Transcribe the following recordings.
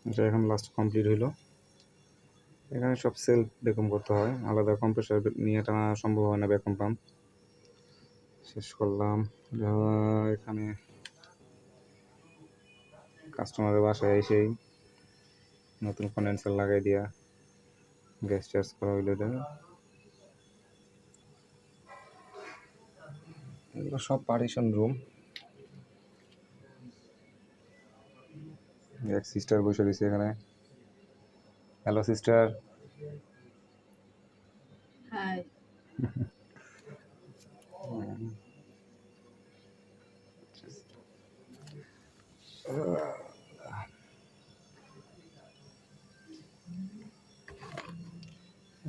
এটা এখন last complete হইলো। এখানে সব সেলফ ভ্যাকুম করতে হয়, আলাদা কম্প্রেসার নিয়ে টানা সম্ভব হয় না ভ্যাকুম পাম্প। শেষ করলাম। এখানে কাস্টমারের বাসায় এসেই নতুন কন্ডেন্সার লাগাই দিয়া গ্যাস চার্জ করা হইলো। এগুলো সব পার্টিশন রুম। এক সিস্টার বসে রয়েছে এখানে। Hello sister. হাই।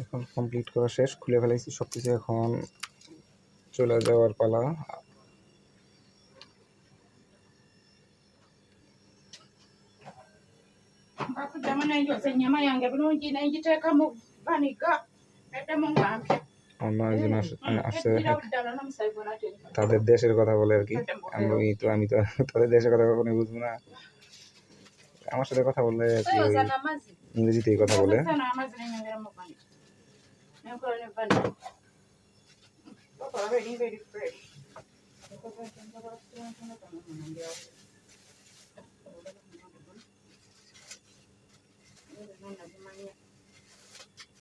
এখন কমপ্লিট করা শেষ, খুলে ফেলাইছি সব কিছু। এখন চলে যাওয়ার পালা। অন্য একজন আসছে, তাদের দেশের কথা বলে আর কি। আমি তো তাদের দেশের কথা কখনোই বুঝবো না। আমার সাথে কথা বললে ওই ইংরেজিতেই কথা বলে।